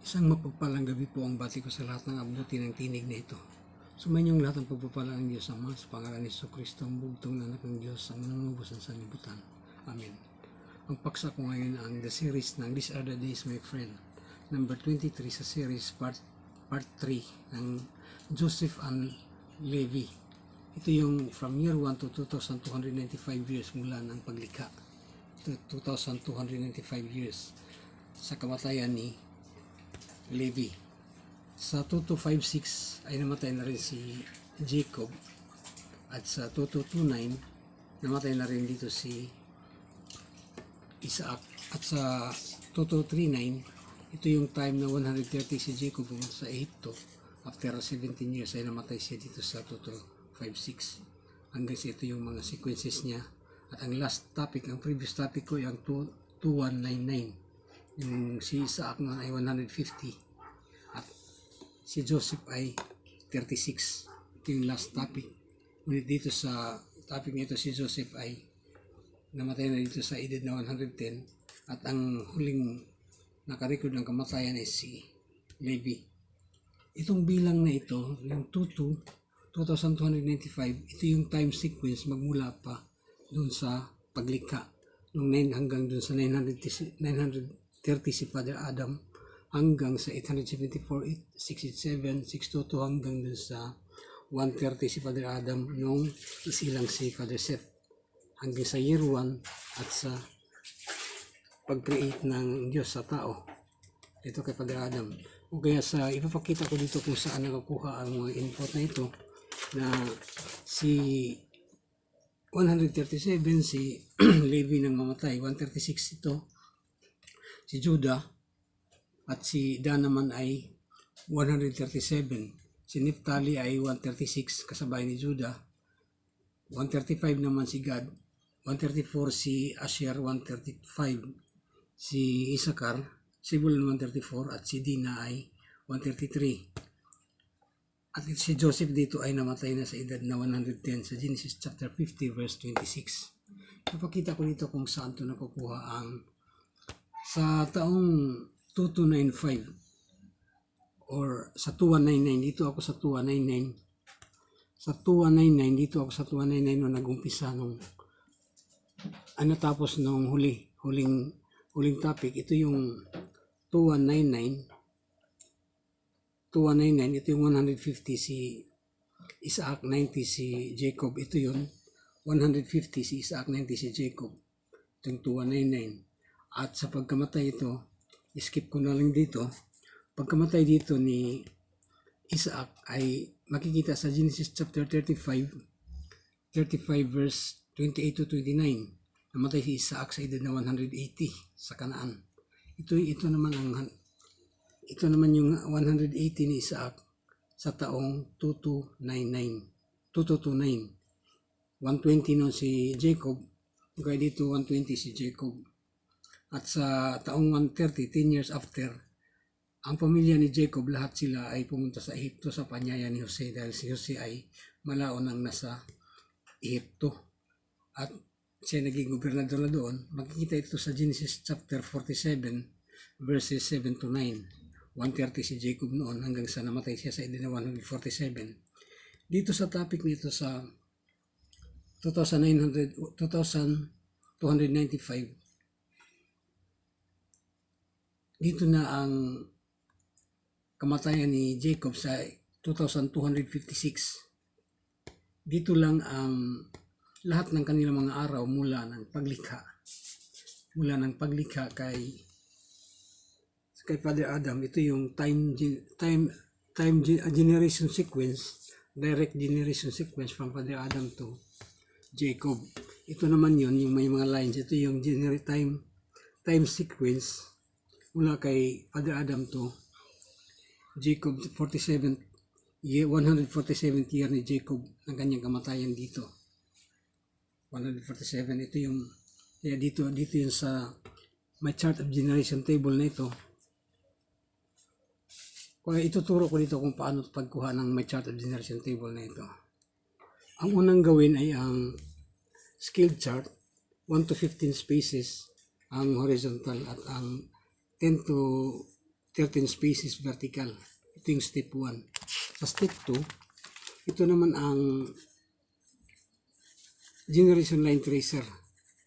Isang mapagpalang gabi po ang bati ko sa lahat ng abuti ng tinig na ito. Sumayin lahat ng pagpapalang ng Diyos Ama sa pangalan ni Kristo, ang bugtong na anak ng Diyos, ang manunubos ng sanlibutan. Amen. Ang paksa ko ngayon ang the series ng These Are the Days, My Friend, number 23 sa series part 3 ng Joseph and Levi. Ito yung from year 1 to 2,295 years mula ng paglikha. Ito 2,295 years sa kamatayan ni Levi. Sa 2256 ay namatay na rin si Jacob, at sa 2229 namatay na rin dito si Isaac, at sa 2239 ito yung time na 130 si Jacob sa Egypto. After 17 years ay namatay siya dito sa 2256. Hanggang sa ito yung mga sequences niya. At ang last topic, ang previous topic ko yung 2199. Yung si Isaac noon ay 150 at si Joseph ay 36. Ito yung last topic. Ngunit dito sa topic nito, si Joseph ay namatay na dito sa edad na 110, at ang huling nakarecord ng kamatayan ay si Levi. Itong bilang na ito, yung 2295, ito yung time sequence magmula pa dun sa paglikha nung 9 hanggang dun sa 930 si Father Adam, hanggang sa 874, 687, 622 hanggang dun sa 130 si Father Adam nung isilang si Father Seth, hanggang sa year 1 at sa pag-create ng Diyos sa tao ito kay Father Adam. O kaya sa ipapakita ko dito kung saan nakakuha ang mga input na ito, na si 137 si Levi nang mamatay, 136 ito si Judah, at si Dan naman ay 137. Si Naphtali ay 136 kasabay ni Judah, 135 naman si Gad, 134 si Asher, 135 si Isakar, Zebulun 134, at si Dina ay 133. At si Joseph dito ay namatay na sa edad na 110 sa Genesis chapter 50 verse 26. Ipakita ko dito kung saan ito nakukuha ang sa taong 2295 or sa 2199. Dito ako sa 2199. Sa 2199 dito ako sa 2199 nung nag-umpisa nung tapos nung huling topic. Ito yung 2199. 2199, ito yung 150 si Isaac, 90 si Jacob. Ito yun, 150 si Isaac, 90 si Jacob. Ito yung 2199. At sa pagkamatay ito, skip ko na lang dito. Pagkamatay dito ni Isaac ay makikita sa Genesis chapter 35 verse 28 to 29. Namatay si Isaac sa edad na 180 sa Kanaan. Ito naman yung 180 ni Isaac sa taong 2229. 120 noon si Jacob, kaya dito 120 si Jacob. At sa taong 130, 10 years after, ang pamilya ni Jacob, lahat sila ay pumunta sa Ehipto sa panyaya ni Jose, dahil si Jose ay malaon ang nasa Ehipto. At siya naging gobernador na doon. Makikita ito sa Genesis chapter 47 verses 7 to 9. 130 si Jacob noon hanggang sa namatay siya sa edad na 147. Dito sa topic nito sa 2295, dito na ang kamatayan ni Jacob sa 2256. Dito lang ang lahat ng kanilang mga araw mula ng paglikha. Kay Father Adam. Ito yung time generation sequence, direct generation sequence from Father Adam to Jacob. Ito naman yun, yung may mga lines. Ito yung time sequence mula kay Father Adam to Jacob, 147th year ni Jacob ang kanyang kamatayan dito. 147, ito yung dito yung sa may chart of generation table na ito. Kaya ituturo ko dito kung paano pagkuha ng may chart of generation table na ito. Ang unang gawin ay ang scale chart, 1 to 15 spaces ang horizontal, at ang 10 to 13 spaces vertical. Ito yung step 1. Sa step 2, ito naman ang generation line tracer.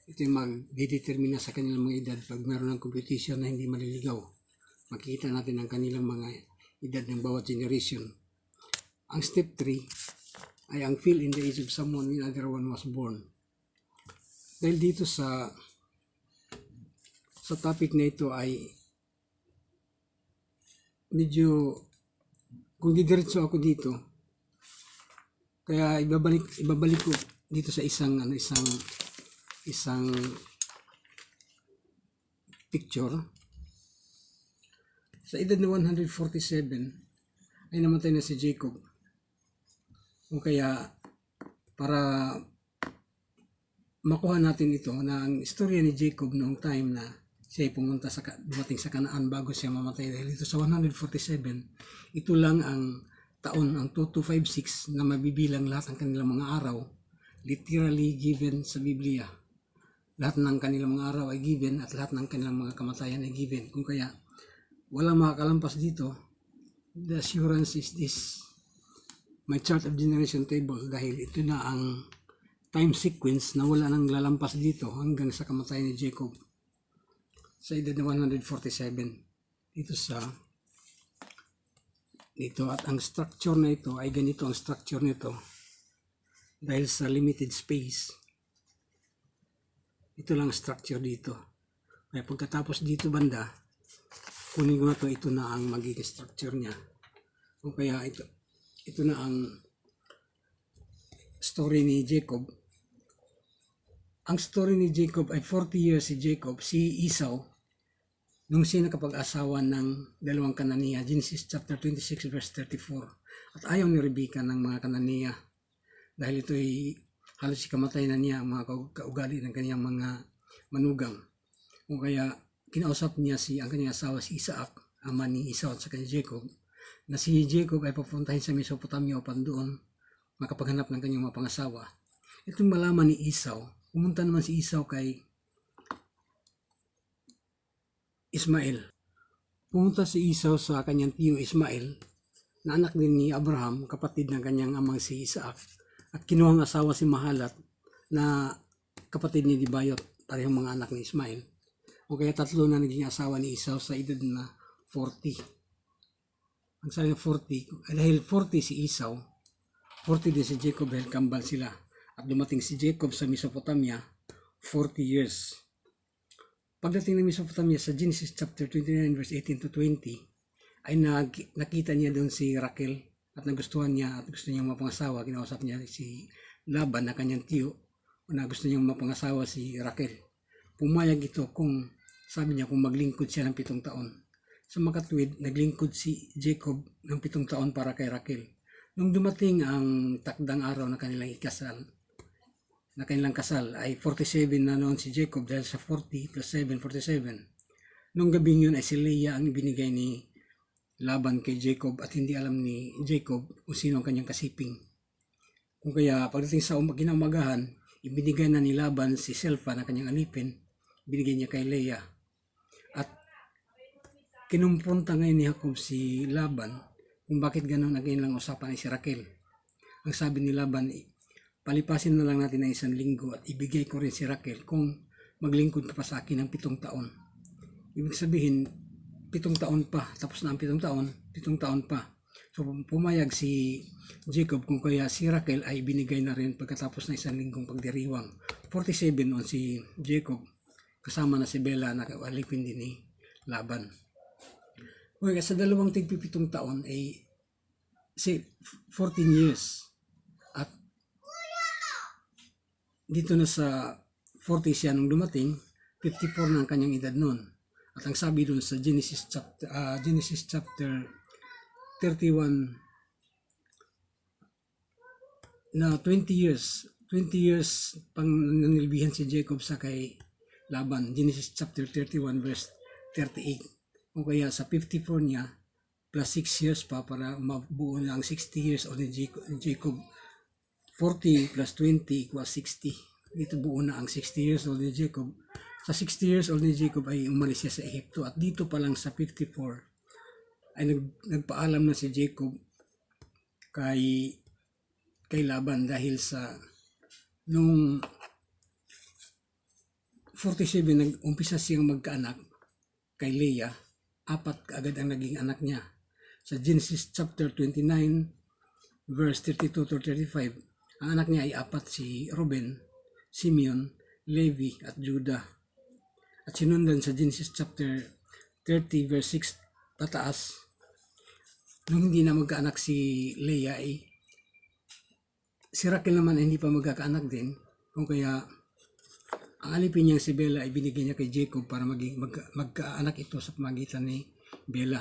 Ito yung mag-determine sa kanilang mga edad pag meron ng competition na hindi maliligaw. Makikita natin ang kanilang mga edad ng bawat generation. Ang step 3 ay ang fill in the age of someone when other one was born. Dahil dito sa topic na ito ay medyo, kung didiretso ako dito, kaya ibabalik ko dito sa isang picture. Sa edad na 147 ay namatay na si Jacob. O kaya para makuha natin ito na ang istorya ni Jacob noong time na siya ay pumunta dumating sa Kanaan bago siya mamatay, dahil dito sa 147 ito lang ang taon, ang 2256 na mabibilang lahat ng kanilang mga araw, literally given sa Biblia. Lahat ng kanilang mga araw ay given at lahat ng kanilang mga kamatayan ay given. Kung kaya walang makakalampas dito, the assurance is this, my chart of generation table, dahil ito na ang time sequence na wala nang lalampas dito hanggang sa kamatayan ni Jacob sa edad na 147 dito. At ang structure na ito ay ganito, ang structure nito dahil sa limited space. Ito lang structure dito. Kaya pagkatapos dito banda, kunin ko na ito na ang magiging structure niya. O kaya ito na ang story ni Jacob. Ang story ni Jacob ay 40 years si Jacob, si Esau, nung siya nakapag-asawa ng dalawang Kananiya, Genesis chapter 26 verse 34. At ayaw ni Rebecca ng mga Kananiya dahil ito ay halos kamatay na niya ang mga kaugali ng kanyang mga manugang. O kaya kinausap niya ang kanyang asawa si Isaac, ama ni Esau at sa kanya Jacob, na si Jacob ay papuntahin sa Mesopotamia upang doon makapaghanap ng kanyang mga pangasawa. Itong malaman ni Esau, pumunta naman si Esau kay Ismael. Pumunta si Esau sa kanyang tiyo Ismael, na anak din ni Abraham, kapatid ng kanyang amang si Isaac, at kinuhang asawa si Mahalat, na kapatid ni Dibayot, parehong mga anak ni Ismael. O kaya tatlo na naging asawa ni Esau sa edad na 40. Ang sabi ng 40, dahil 40 si Esau, 40 din si Jacob dahil kambal sila. At dumating si Jacob sa Mesopotamia, 40 years. Pagdating ng Mesopotamia sa Genesis chapter 29 verse 18 to 20, ay nakita niya doon si Raquel at nagustuhan niya at gusto niya mapangasawa. Kinausap niya si Laban na kanyang tiyo na gusto niya mapangasawa si Raquel. Pumayag ito kung maglingkod siya ng 7 taon. Sa makatwid, naglingkod si Jacob ng 7 taon para kay Raquel. Nung dumating ang takdang araw na kanilang kasal ay 47 na noon si Jacob dahil sa 40 plus 7, 47. Nung gabing yun ay si Leah ang ibinigay ni Laban kay Jacob at hindi alam ni Jacob kung sino ang kanyang kasiping. Kung kaya pagdating sa kinaumagahan, ibinigay na ni Laban si Silpa na kanyang alipin, binigay niya kay Leah. At kinumpunta ngayon ni Jacob si Laban kung bakit gano'n ang kanilang usapan ay si Raquel. Ang sabi ni Laban, palipasin na lang natin ng 1 linggo at ibigay ko rin si Raquel kung maglingkod ka pa sa akin ng 7 taon. Ibig sabihin, 7 taon pa, tapos na ang 7 taon, 7 taon pa. So pumayag si Jacob kung kaya si Raquel ay binigay na rin pagkatapos ng 1 linggong pagdiriwang. 47 noon si Jacob, kasama na si Bella na alipin din ni Laban. Okay, sa dalawang tig-7 taon ay 14 years. At dito na sa 40 siya nung dumating, 54 na ang kanyang edad noon. At ang sabi doon sa Genesis chapter 31 na 20 years pang nanilbihan si Jacob sa kay Laban. Genesis chapter 31 verse 38. O kaya sa 54 niya plus 6 years pa para mabuo na ang 60 years old ni Jacob. 40 plus 20 equals 60. Dito buo na ang 60 years old ni Jacob. Sa 60 years old ni Jacob ay umalis siya sa Ehipto. At dito pa lang sa 54 ay nagpaalam na si Jacob kay Laban dahil sa nung 47 nag-umpisa siyang magkaanak kay Leah, 4 kaagad ang naging anak niya. Sa Genesis chapter 29 verse 32 to 35, ang anak niya ay 4, si Reuben, Simeon, Levi at Judah. At sinundan sa Genesis chapter 30 verse 6 pataas, nung hindi na magkaanak si Leah ay si Raquel naman ay hindi pa magkakaanak din, kung kaya ang alipin niyang si Bella ay binigyan niya kay Jacob para magkaanak ito sa pamagitan ni Bella.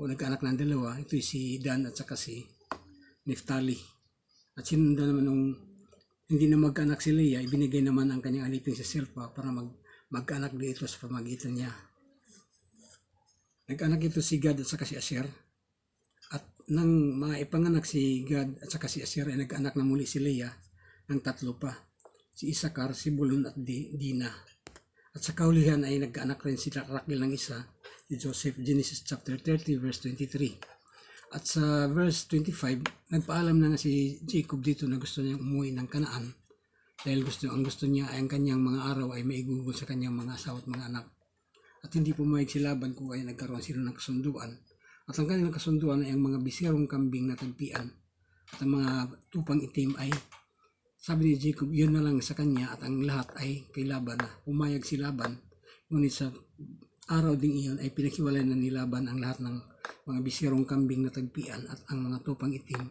O nagkaanak ng dalawa, ito si Dan at saka si Naphtali. At sinundan naman nung hindi na magkaanak si Leah, ibinigay naman ang kanyang alipin si Silpa para magkaanak dito sa pamagitan niya. Nagkaanak ito si Gad at saka si Asher. At nang maipanganak si Gad at saka si Asher ay nagkaanak na muli si Leah ng 3 pa. Si Isakar, si Bulun at Dina. At sa kaulihan ay nagkaanak rin si Raquel ng isa, si Joseph, Genesis chapter 30 verse 23. At sa verse 25, nagpaalam na nga si Jacob dito na gusto niyang umuwi ng Kanaan dahil ang gusto niya ay ang kanyang mga araw ay maigugol sa kanyang mga asawa at mga anak. At hindi pumayag si Laban kung ay nagkaroon sila ng kasunduan. At ang kanilang kasunduan ay ang mga bisirong kambing na tagpian at ang mga tupang itim ay sabi ni Jacob, yun na lang sa kanya at ang lahat ay kay Laban na. Pumayag si Laban, ngunit sa araw ding iyon ay pinaghiwalay na ni Laban ang lahat ng mga bisirong kambing na tagpian at ang mga tupang itim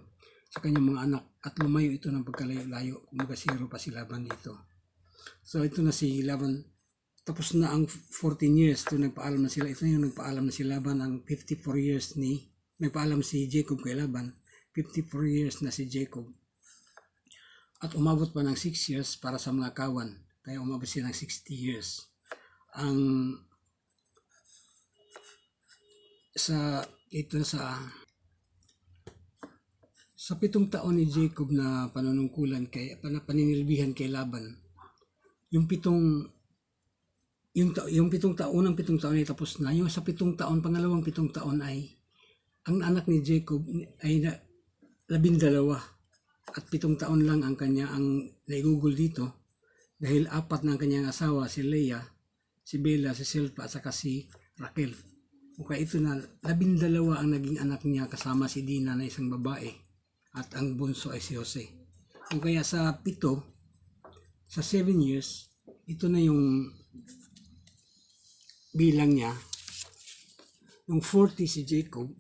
sa kanyang mga anak at lumayo ito ng pagkalayo-layo. Magasiro pa si Laban dito. So ito na si Laban, tapos na ang 14 years to nagpaalam na sila. Ito yung nagpaalam na si Laban ang 54 years nagpaalam si Jacob kay Laban, 54 years na si Jacob. At umabot pa ng 6 years para sa mga kawan. Kaya umabot siya ng 60 years. Sa 7 taon ni Jacob na panunungkulan paninilbihan kay Laban, yung 7 unang 7 taon ay tapos na. Yung sa 7 taon, pangalawang 7 taon ay ang anak ni Jacob ay 12. At 7 taon lang ang naigugol dito dahil 4 na ang kanyang asawa, si Leah, si Bella, si Silpa at saka si Raquel. Kaya ito na 12 ang naging anak niya kasama si Dina na isang babae at ang bunso ay si Jose. Kaya sa 7 years, ito na yung bilang niya. Nung 40 si Jacob,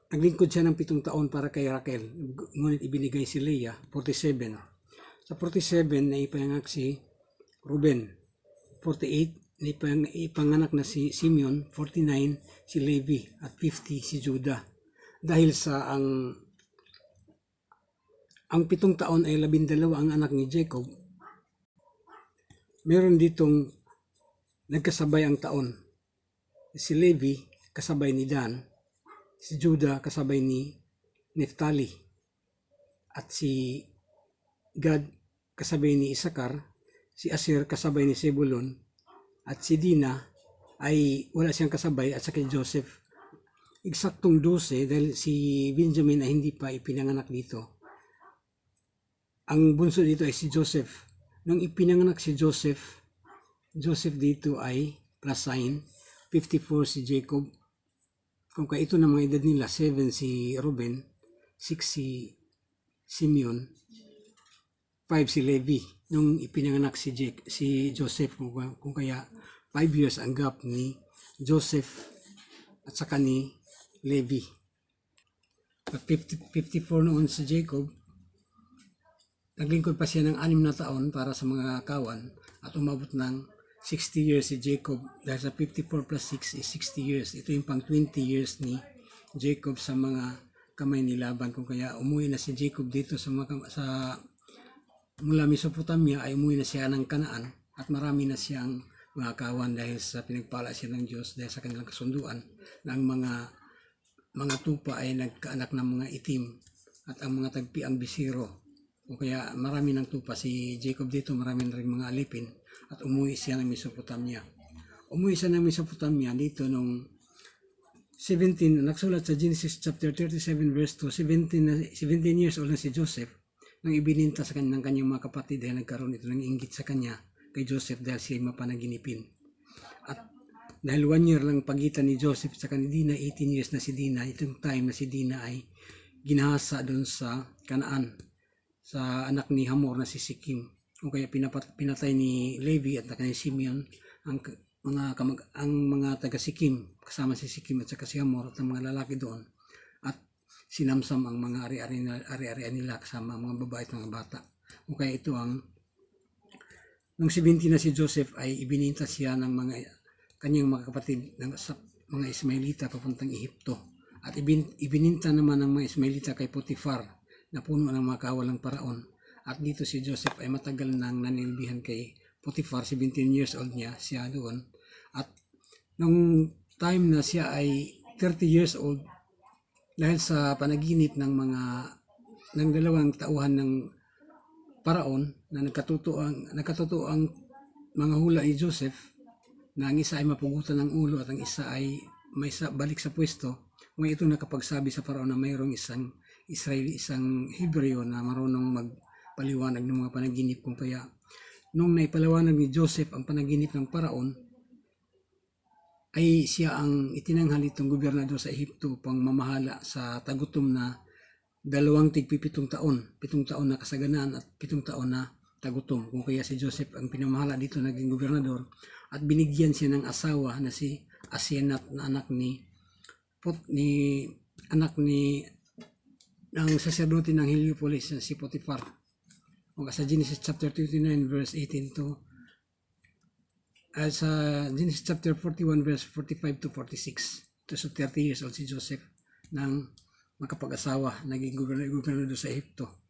naglingkod siya ng 7 taon para kay Raquel, ngunit ibinigay si Leah, 47. Sa 47, naipanganak si Reuben, 48, naipanganak na si Simeon, 49, si Levi, at 50, si Judah. Dahil sa ang 7 taon ay 12 ang anak ni Jacob, meron ditong nagkasabay ang taon. Si Levi, kasabay ni Dan, si Judah kasabay ni Naphtali at si Gad kasabay ni Isakar, si Asher kasabay ni Zebulon at si Dina ay wala siyang kasabay at saka Joseph. Eksaktong 12 dahil si Benjamin ay hindi pa ipinanganak dito. Ang bunso dito ay si Joseph. Nung ipinanganak si Joseph dito ay plus sign, 54 si Jacob. Kung kaya ito na mga edad nila, 7 si Reuben, 6 si Simeon, 5 si Levi. Nung ipinanganak si Joseph, kung kaya 5 years ang gap ni Joseph at saka ni Levi. At 54 noon si Jacob, naglingkod pa siya ng 6 na taon para sa mga kawan at umabot ng 60 years si Jacob dahil sa 54 plus 6 is 60 years. Ito yung pang 20 years ni Jacob sa mga kamay ni Laban. Kung kaya umuwi na si Jacob dito mula Mesopotamia ay umuwi na siya ng Kanaan at marami na siyang mga kawan dahil sa pinagpala siya ng Diyos dahil sa kanilang kasunduan na ang mga tupa ay nagkaanak ng mga itim at ang mga tagpi ang bisiro. Kung kaya marami ng tupa si Jacob dito, marami na rin mga alipin at umuwi siya ng Mesopotamia. umuwi siya ng Mesopotamia dito nung 17, nagsulat sa Genesis chapter 37 verse 2, 17 years old na si Joseph nang ibininta sa kanyang mga kapatid dahil nagkaroon ito ng inggit sa kanya kay Joseph dahil siya mapanaginipin. At dahil 1 year lang pagitan ni Joseph sa ni Dina, 18 years na si Dina, itong time na si Dina ay ginahasa doon sa Kanaan sa anak ni Hamor na si Sikim. O kaya pinatay ni Levi at ni Simeon ang mga taga Sikim, kasama si Sikim at saka si Hamor at ang mga lalaki doon, at sinamsam ang mga ari-arian nila kasama ang mga babae at mga bata. O kaya ito nung 17 na si Joseph ay ibininta siya ng kanyang mga kapatid ng mga Ismailita papuntang Ehipto, at ibininta naman ng mga Ismailita kay Potifar na puno ng mga kawalang paraon. At dito si Joseph ay matagal nang nanilbihan kay Potifar, 17 years old siya doon. At nung time na siya ay 30 years old, dahil sa panaginip ng dalawang tauhan ng paraon na nagkatotoo ang mga hula ni Joseph, na ang isa ay mapugutan ng ulo at ang isa ay may balik sa pwesto. Ngayon ito nakapagsabi sa paraon na mayroong isang Israeli, isang Hebreo na marunong magpaliwanag ng mga panaginip. Kung kaya nung naipaliwanag ni Joseph ang panaginip ng paraon, ay siya ang itinanghal itong gobernador sa Ehipto pang mamahala sa tagutom na 7 taon. 7 taon na kasaganaan at 7 taon na tagutom. Kung kaya si Joseph ang pinamahala dito, naging gobernador, at binigyan siya ng asawa na si Asenat na anak ng saserdote ng Heliopolis na si Potifar. O sa Genesis chapter 29 verse 18 to sa Genesis chapter 41 verse 45 to 46. Ito sa 30 years old si Joseph nang makapag-asawa, naging gobernador sa Ehipto.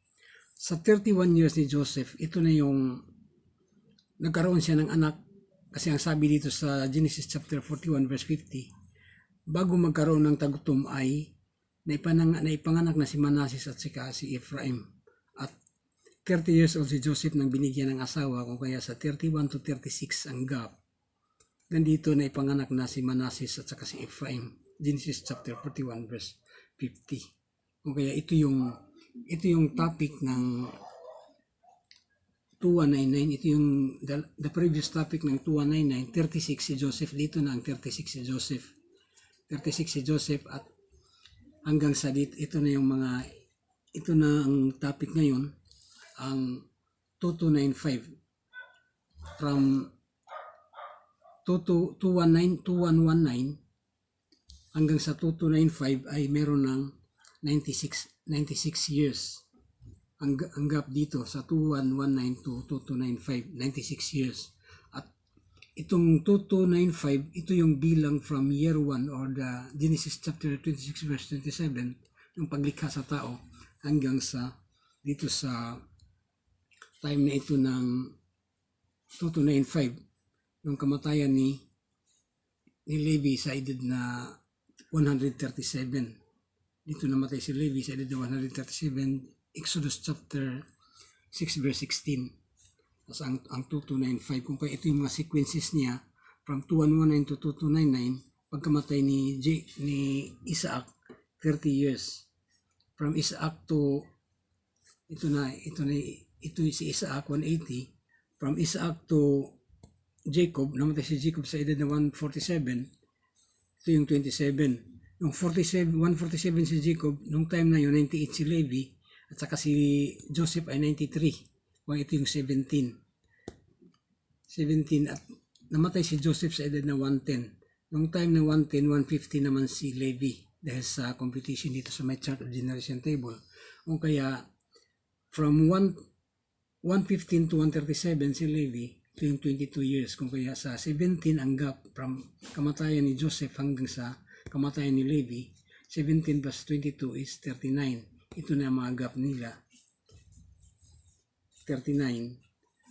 Sa 31 years ni Joseph, ito na yung nagkaroon siya ng anak, kasi ang sabi dito sa Genesis chapter 41 verse 50, bago magkaroon ng tagutom ay naipanganak na si Manasseh at saka si Ephraim. At 30 years old si Joseph nang binigyan ng asawa, kung kaya sa 31 to 36 ang gap. Nandito na ipanganak na si Manasseh at saka si Ephraim. Genesis chapter 41 verse 50. Kung kaya ito yung topic ng 2199. Ito yung the previous topic ng 2199, 36 si Joseph. Dito na ang 36 si Joseph. 36 si Joseph, at hanggang sa dito, ito na ang topic ngayon, ang 2295 from 2119 hanggang sa 2295 ay meron ng 96 years. Ang gap dito sa 2119 to 2295, 96 years. At itong 2295, ito yung bilang from year 1 or the Genesis chapter 26 verse 27, yung paglikha sa tao, hanggang sa dito sa time na ito ng 2295, nung kamatayan ni Levi sa edad na 137. Dito namatay si Levi sa edad na 137, Exodus chapter 6 verse 16. Tapos ang 2295, kung kaya ito yung mga sequences niya from 2119 to 2299, pagkamatay ni Isaac, 30 years. From Isaac to ito si Isaac 180. From Isaac to Jacob, namatay si Jacob sa edad na 147. Ito yung 27. Nung 147 si Jacob, nung time na yun 98 si Levi, at saka si Joseph ay 93. Ito yung 17 at namatay si Joseph sa edad na 110. Nung time na 110, 150 naman si Levi, dahil sa computation dito sa my chart of generation table. O kaya from 115 to 137 si Levi, ito yung 22 years. Kung kaya sa 17 ang gap from kamatayan ni Joseph hanggang sa kamatayan ni Levi, 17 plus 22 is 39. Ito na ang mga gap nila, 39,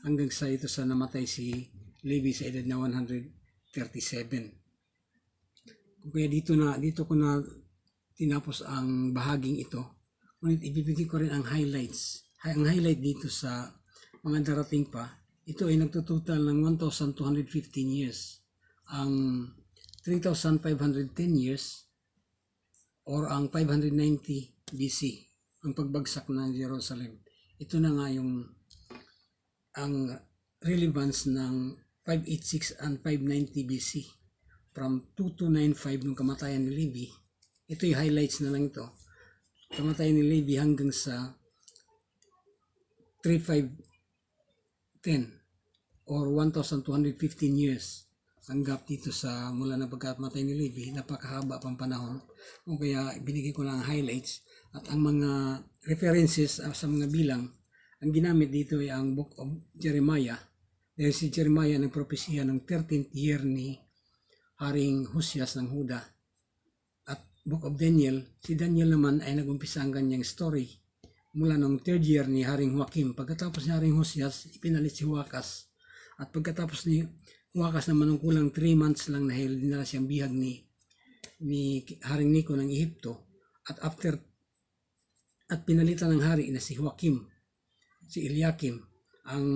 hanggang sa ito sa namatay si Levi sa edad na 137. Kung kaya dito ko na tinapos ang bahaging ito. Ngunit ibibigay ko rin ang highlights. Ang highlight dito sa mga darating pa, ito ay nagtutotal ng 1,215 years. ang 3,510 years or ang 590 BC, ang pagbagsak ng Jerusalem. Ito na nga ang relevance ng 586 and 590 BC from 2295 nung kamatayan ni Levi. Ito yung highlights na lang ito. Kamatayan ni Levi hanggang sa 3510 or 1,215 years ang gap dito sa mula na pagkamatay ni Levi. Napakahaba pang panahon, o kaya binigay ko lang highlights at ang mga references sa mga bilang. Ang ginamit dito ay ang Book of Jeremiah, dahil si Jeremiah nagpropesya ng 13th year ni Haring Husyas ng Huda. At Book of Daniel, si Daniel naman ay nagumpisa ang kanyang story mula noong 3rd year ni Haring Joachim. Pagkatapos ni Haring Husyas, ipinalit si Huakas. At pagkatapos ni Huakas naman ng kulang 3 months lang dahil dinala siyang bihag ni Haring Nico ng Ehipto. At pinalitan ng hari na si Joachim, si Eliakim, ang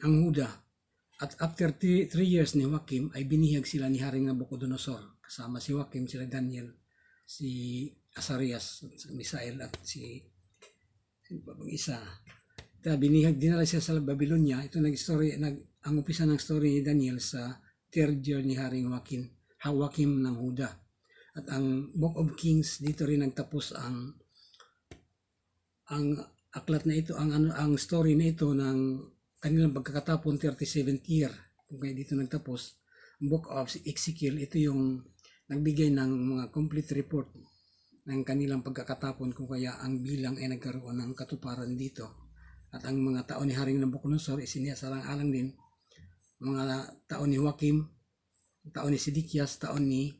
Huda. At after 3 years ni Joachim ay binihag sila ni Haring Nabucodonosor. Kasama si Joachim, sila Daniel, si Azarias, si Misael at si isa. Binihag, dinala siya sa Babylonia. Ito ang umpisa ng story ni Daniel sa 3rd year ni Haring Joachim ng Huda. At ang Book of Kings, dito rin nagtapos ang aklat na ito, ang story na ito ng kanilang pagkakatapon 37th year. Kung kaya dito nagtapos, ang Book of Ezekiel, ito yung nagbigay ng mga complete report ng kanilang pagkakatapon, kung kaya ang bilang ay nagkaroon ng katuparan dito. At ang mga taon ni Haring Nabucodonosor isiniasalang-alang din, mga taon ni Joachim, taon ni Sedekias, taon ni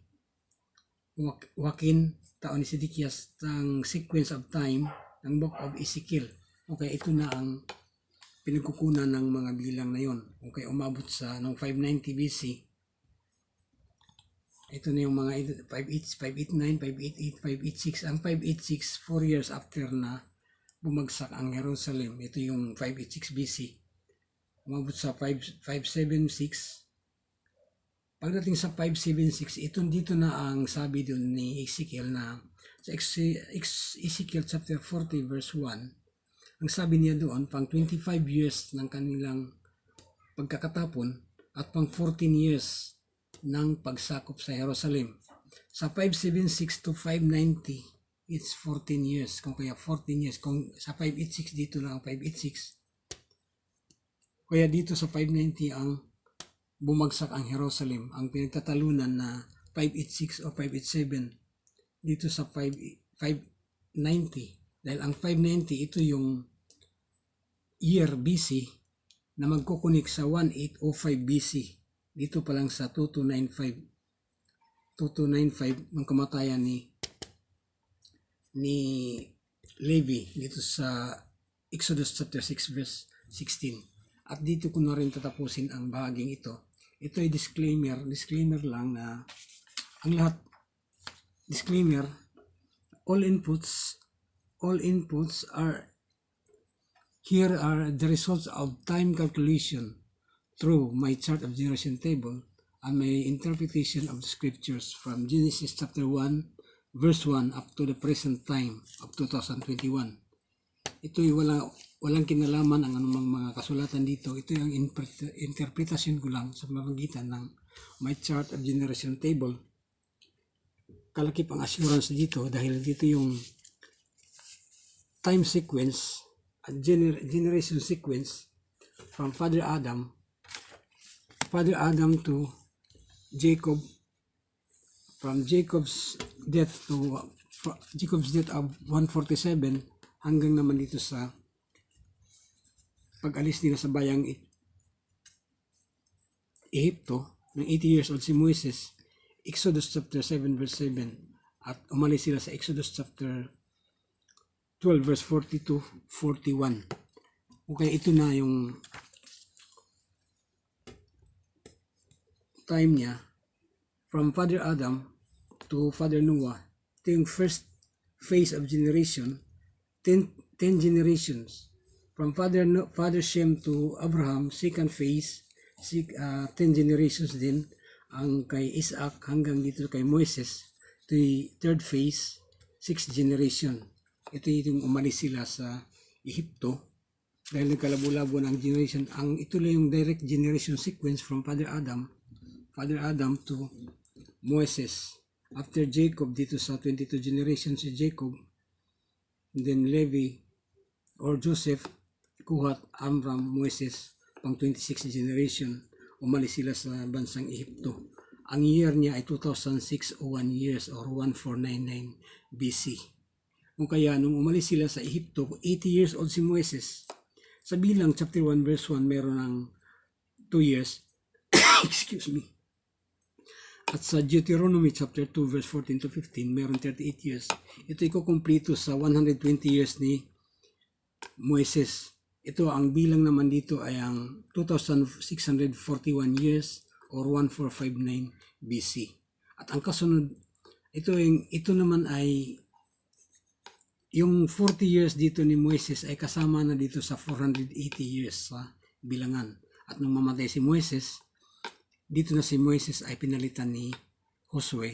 Joaquin, taon ni Sedekias, ang sequence of time ng Book of Ezekiel. Okay, ito na ang pinagkukunan ng mga bilang na yon. Okay, umabot sa noong 590 BC. Ito na yung mga 589, 588, 586. Ang 586, 4 years after na bumagsak ang Jerusalem. Ito yung 586 BC. Umabot sa 576. Pagdating sa 576, dito na ang sabi doon ni Ezekiel na sa Ezekiel chapter 40 verse 1, ang sabi niya doon, pang 25 years ng kanilang pagkakatapon at pang 14 years ng pagsakop sa Jerusalem. Sa 576 to 590, it's 14 years. Kung kaya 14 years. Kung sa 586, dito lang ang 586. Kaya dito sa 590 ang bumagsak ang Jerusalem. Ang pinagtatalunan na 586 o 587 dito sa 590. Dahil ang 590, ito yung year BC na magkukunik sa 1805 BC. Dito pa lang sa 2295 ng kamatayan ni Levi dito sa Exodus chapter 6 verse 16. At dito ko na rin tatapusin ang bahaging ito. Ito ay disclaimer lang na ang lahat, disclaimer, all inputs are the results of time calculation through my chart of generation table and my interpretation of the scriptures from Genesis chapter 1 verse 1 up to the present time of 2021. Ito ay walang kinalaman ang anumang mga kasulatan dito. Ito yung interpretasyon ko lang sa pamamagitan ng my chart of generation table. Kalakip ang assurance dito dahil dito yung time sequence at generation sequence from Father Adam to Jacob, from Jacob's death of 147 hanggang naman dito sa pag-alis nila sa bayang Ehipto ng 80 years old si Moises, Exodus chapter 7 verse 7, at umalis sila sa Exodus chapter 12 verse 40-41. Okay, ito na yung time niya from Father Adam to Father Noah. Ito yung first phase of generation, 10 generations. From Father Shem to Abraham, second phase, 10 generations din. ang kay Isaac hanggang dito kay Moises, ito'y third phase, 6th generation. Ito yung umalis sila sa Ehipto dahil nagkalabo-labo ng generation. Ito lang yung direct generation sequence from Father Adam to Moses. After Jacob, dito sa 22 generation si Jacob, then Levi or Joseph, Kuhat, Amram, Moses, pang 26 generation, umalis sila sa bansang Ehipto. Ang year niya ay 2006 o 1 years or 1499 BC. Kung kaya nung umalis sila sa Ehipto, 80 years old si Moses. Sa Bilang chapter 1 verse 1 meron ng 2 years. Excuse me. At sa Deuteronomy chapter 2 verse 14 to 15 meron 38 years. Ito ikukumpleto sa 120 years ni Moises. Ito ang bilang naman dito ay ang 2641 years or 1459 BC. At ang kasunod, ito naman ay yung 40 years dito ni Moises ay kasama na dito sa 480 years sa bilangan. At nung mamatay si Moises, dito na si Moises ay pinalitan ni Josue.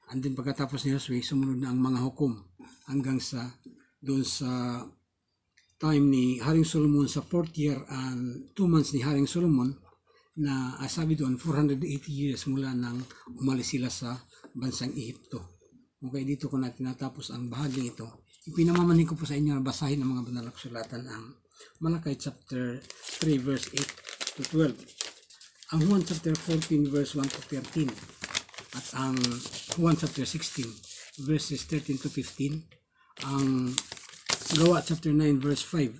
And then pagkatapos ni Josue, sumunod na ang mga hukom hanggang sa doon sa time ni Haring Solomon sa 4th year and 2 months ni Haring Solomon na sabi doon 480 years mula nang umalis sila sa bansang Ehipto. Okay, dito ko na tinatapos ang bahaging ito. Ipinamamanin ko po sa inyo na basahin ang mga banal na kasulatan ang Malakay chapter 3 verse 8 to 12. Ang Juan chapter 14 verse 1 to 13. At ang Juan chapter 16 verses 13 to 15. Ang Gawa chapter 9 verse 5.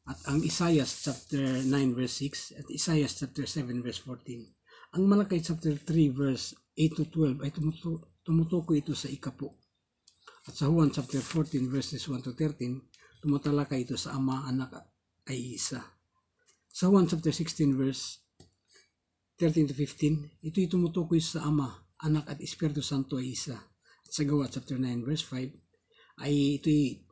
At ang Isaiah chapter 9 verse 6 at Isaiah chapter 7 verse 14. Ang Malakay chapter 3 verse 8 to 12 ay tumutukoy ito sa ikapo. At sa Juan chapter 14 verses 1 to 13, tumatalakay ito sa Ama, Anak ay isa. Sa Juan chapter 16 verse 13 to 15, ito'y tumutukoy sa Ama, Anak at Espiritu Santo ay isa. At sa Gawa chapter 9 verse 5, ay ito'y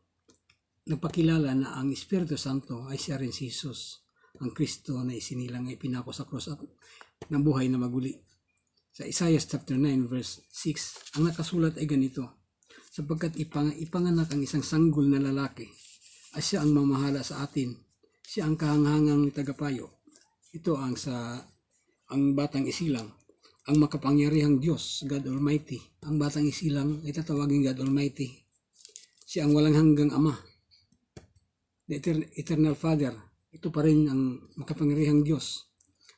nagpakilala na ang Espiritu Santo ay siya rin si Jesus, ang Kristo na isinilang ay pinako sa krus at nabuhay na maguli. Sa Isaiah chapter 9 verse 6, ang nakasulat ay ganito, sapagkat ipanganak ang isang sanggol na lalaki, ay siya ang mamahala sa atin, siya ang kahanghangang tagapayo. Ito ang batang isilang, ang makapangyarihang Diyos, God Almighty. Ang batang isilang ay tatawagin God Almighty. Siya ang walang hanggang Ama, the Eternal Father. Ito pa rin ang makapangyarihang Diyos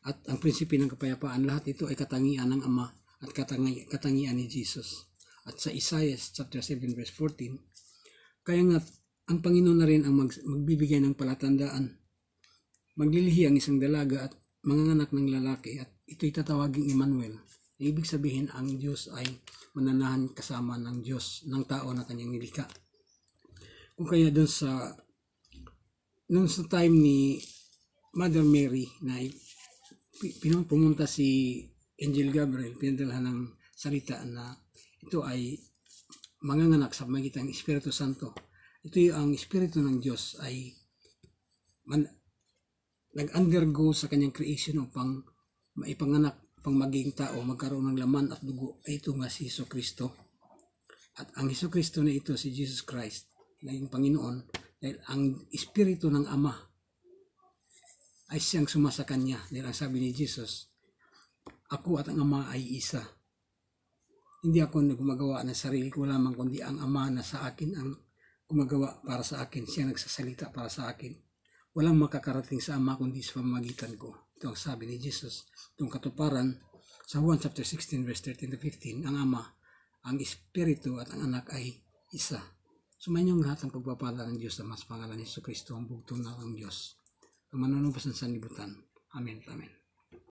at ang prinsipe ng kapayapaan. Lahat ito ay katangian ng Ama at katangian ni Jesus. At sa Isaiah chapter 7 verse 14, kaya nga ang Panginoon na rin ang magbibigay ng palatandaan. Maglilihi ang isang dalaga at manganganak ng lalaki at ito'y tatawaging Emmanuel. Ibig sabihin ang Diyos ay mananahan kasama ng Diyos, ng tao na kanyang nilikha. Kung kaya doon sa time ni Mother Mary na pumunta si Angel Gabriel, pinadalhan ng salita na ito ay manganganak sa magitan ng Espiritu Santo. Ito ang Espiritu ng Diyos ay nag-undergo sa kanyang creation upang maipanganak, pang maging tao, magkaroon ng laman at dugo. Ay ito nga si Jesucristo. At ang Jesucristo na ito, si Jesus Christ, na yung Panginoon, dahil ang Espiritu ng Ama ay siyang sumasa kanya. Dahil ang sabi ni Jesus, ako at ang Ama ay isa. Hindi ako gumagawa ng sarili ko lamang, kundi ang Ama na sa akin ang gumagawa para sa akin. Siya nagsasalita para sa akin. Walang makakarating sa Ama kundi sa pamamagitan ko. Ito ang sabi ni Jesus. Itong katuparan sa Juan chapter 16 verse 13 to 15, ang Ama, ang Espiritu at ang Anak ay isa. Sumainyong lahat ang pagpapala ng Diyos sa mas pangalan ni Jesucristo, ang bugtong na ang Diyos, ang manunubos ng sanlibutan. Amen. Amen.